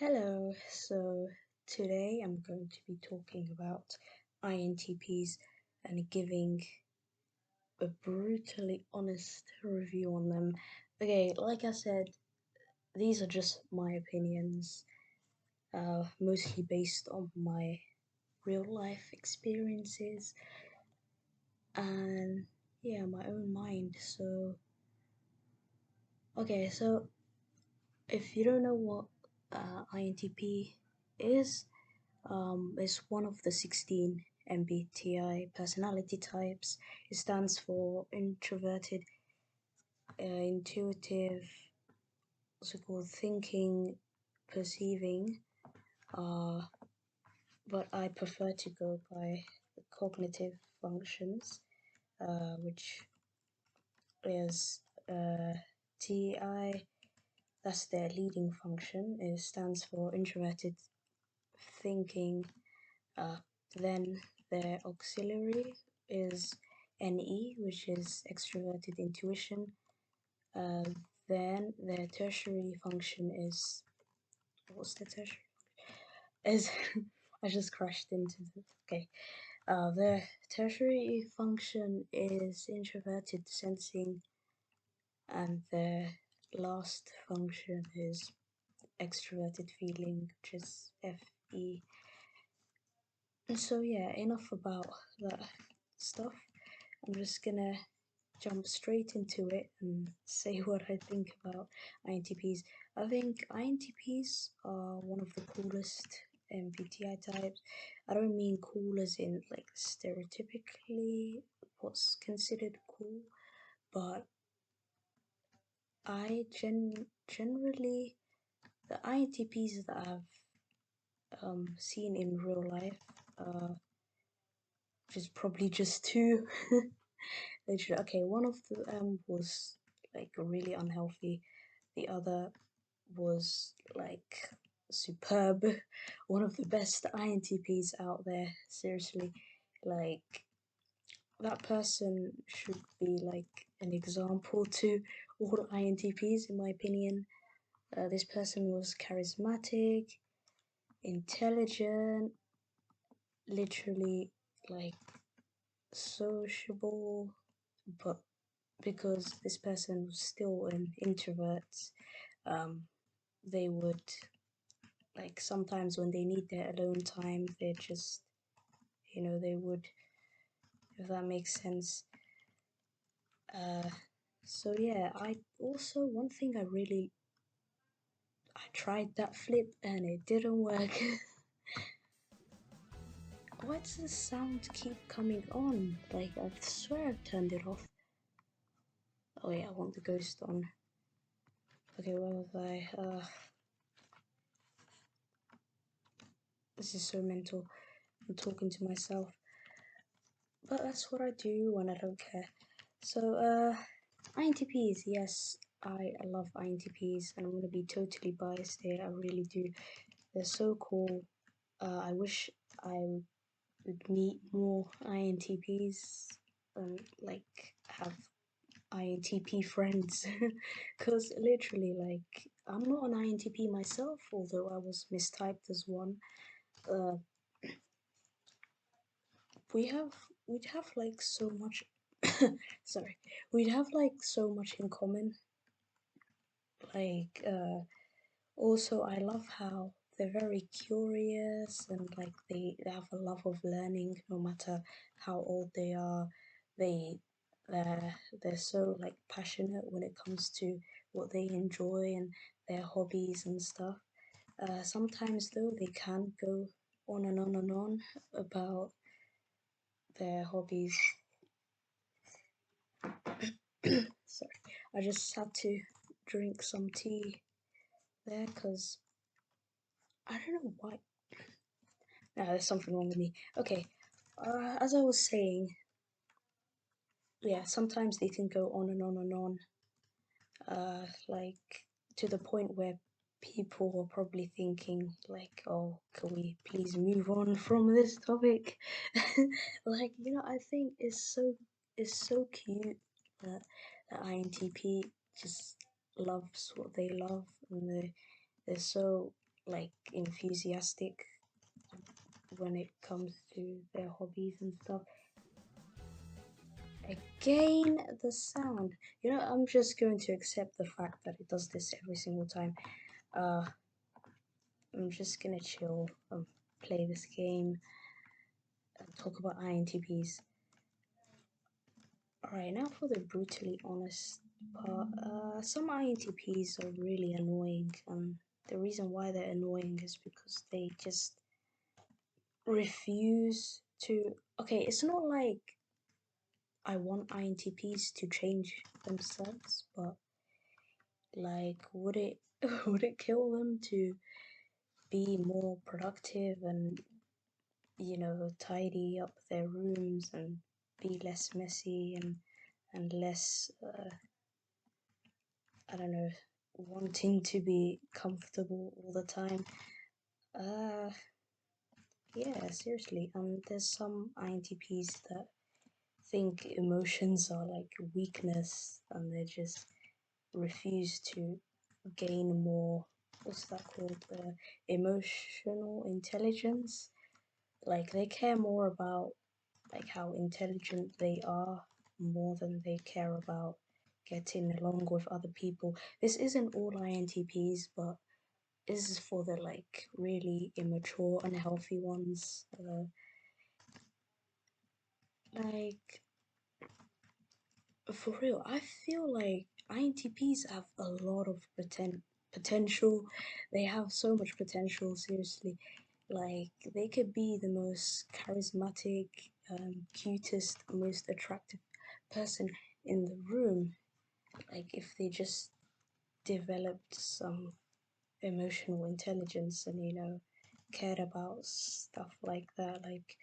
Hello, so today I'm going to be talking about INTPs and giving a brutally honest review on them. Okay, like I said, these are just my opinions, mostly based on my real life experiences and yeah, my own mind. So if you don't know what INTP is, is one of the 16 MBTI personality types. It stands for introverted, intuitive, what's it called, thinking, perceiving. Uh, but I prefer to go by the cognitive functions, which is TI. That's their leading function. It stands for introverted thinking. Uh, then their auxiliary is NE, which is extroverted intuition. Then their tertiary function is what's the tertiary? Is I just crashed into the okay. Their tertiary function is introverted sensing, and their last function is extroverted feeling, which is FE. And so yeah, enough about that stuff. I'm just gonna jump straight into it and say what I think about INTPs. I think INTPs are one of the coolest MBTI types. I don't mean cool as in like stereotypically what's considered cool, but I generally the INTPs that I've seen in real life, which is probably just two. Literally, okay, one of them was like really unhealthy. The other was like superb. One of the best INTPs out there. Seriously, like that person should be like an example to all INTPs, in my opinion. This person was charismatic, intelligent, literally like sociable, but because this person was still an introvert, they would like sometimes when they need their alone time, they just, they would, if that makes sense. So yeah, I also, one thing I tried that flip and it didn't work. Why does the sound keep coming on? Like, I swear I've turned it off. Oh yeah, I want the ghost on. Okay, where was I? This is so mental. I'm talking to myself. But that's what I do when I don't care. So, INTPs, yes, I love INTPs and I'm gonna be totally biased here. I really do. They're so cool. I wish I would meet more INTPs and like have INTP friends, because literally, like, I'm not an INTP myself, although I was mistyped as one. Uh, we'd have like so much. Sorry, we'd have like so much in common. Like, also, I love how they're very curious and like they have a love of learning no matter how old they are. They they're so like passionate when it comes to what they enjoy and their hobbies and stuff. Sometimes though they can go on and on and on about their hobbies. Sorry, I just had to drink some tea there because I don't know why. No, there's something wrong with me. Okay, as I was saying, yeah, sometimes they can go on and on and on, like to the point where people are probably thinking like, oh, can we please move on from this topic? Like, I think it's so cute that the INTP just loves what they love and they're so like enthusiastic when it comes to their hobbies and stuff. Again, the sound. You know, I'm just going to accept the fact that it does this every single time. Uh, I'm just gonna chill and play this game and talk about INTPs. Alright, now for the brutally honest part. Some INTPs are really annoying, and the reason why they're annoying is because they just refuse to. Okay, it's not like I want INTPs to change themselves, but like, would it would it kill them to be more productive and tidy up their rooms and be less messy and less I don't know, wanting to be comfortable all the time? Uh, yeah, seriously. There's some INTPs that think emotions are like weakness and they just refuse to gain more, what's that called? Emotional intelligence. Like they care more about like how intelligent they are more than they care about getting along with other people. This isn't all INTPs, but this is for the like really immature, unhealthy ones. Like for real, I feel like INTPs have a lot of potential. They have so much potential, seriously. Like, they could be the most charismatic, cutest, most attractive person in the room. Like, if they just developed some emotional intelligence and, cared about stuff like that, like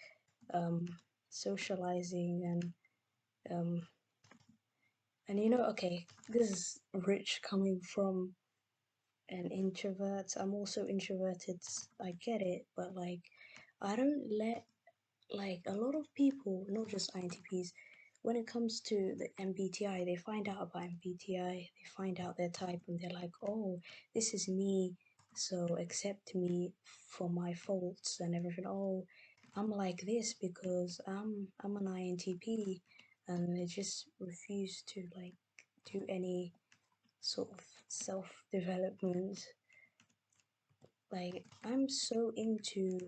um, socializing um, and okay, this is rich coming from an introvert. I'm also introverted, I get it, but like, I don't let like a lot of people, not just INTPs, when it comes to the MBTI, they find out about MBTI, they find out their type, and they're like, oh, this is me, so accept me for my faults and everything. Oh, I'm like this because I'm an INTP, and they just refuse to like do any sort of self-development. Like, I'm so into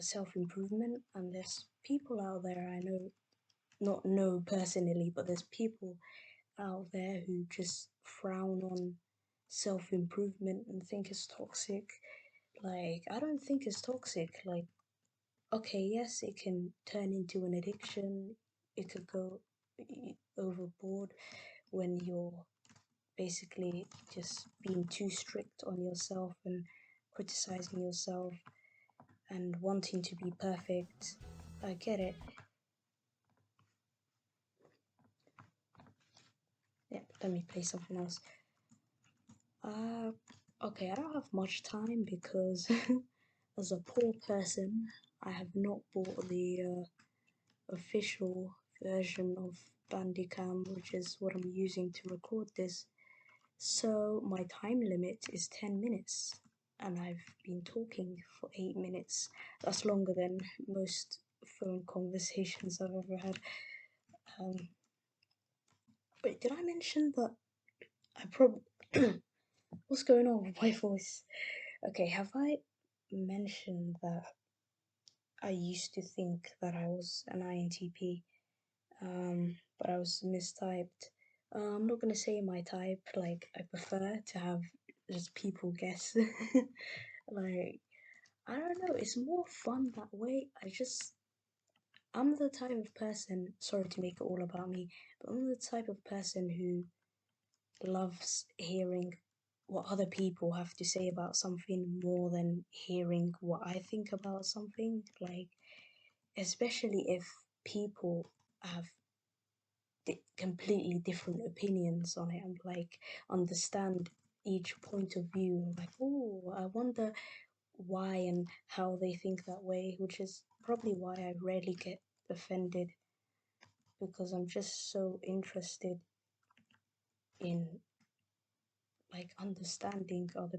self-improvement, and there's people out there I not know personally, but there's people out there who just frown on self-improvement and think it's toxic. Like, I don't think it's toxic. Like, okay, yes, it can turn into an addiction, it could go overboard when you're basically just being too strict on yourself and criticizing yourself and wanting to be perfect. I get it. Yeah, let me play something else. Okay, I don't have much time because as a poor person, I have not bought the official version of Bandicam, which is what I'm using to record this. So my time limit is 10 minutes, and I've been talking for 8 minutes. That's longer than most phone conversations I've ever had. Wait, did I mention that I probably... What's going on with my voice? Okay, have I mentioned that I used to think that I was an INTP, but I was mistyped? I'm not gonna say my type, like, I prefer to have just people guess. Like, I don't know, it's more fun that way. I'm the type of person, sorry to make it all about me, but I'm the type of person who loves hearing what other people have to say about something more than hearing what I think about something. Like, especially if people have completely different opinions on it, and like understand each point of view. Like, oh, I wonder why and how they think that way, which is probably why I rarely get offended, because I'm just so interested in like understanding other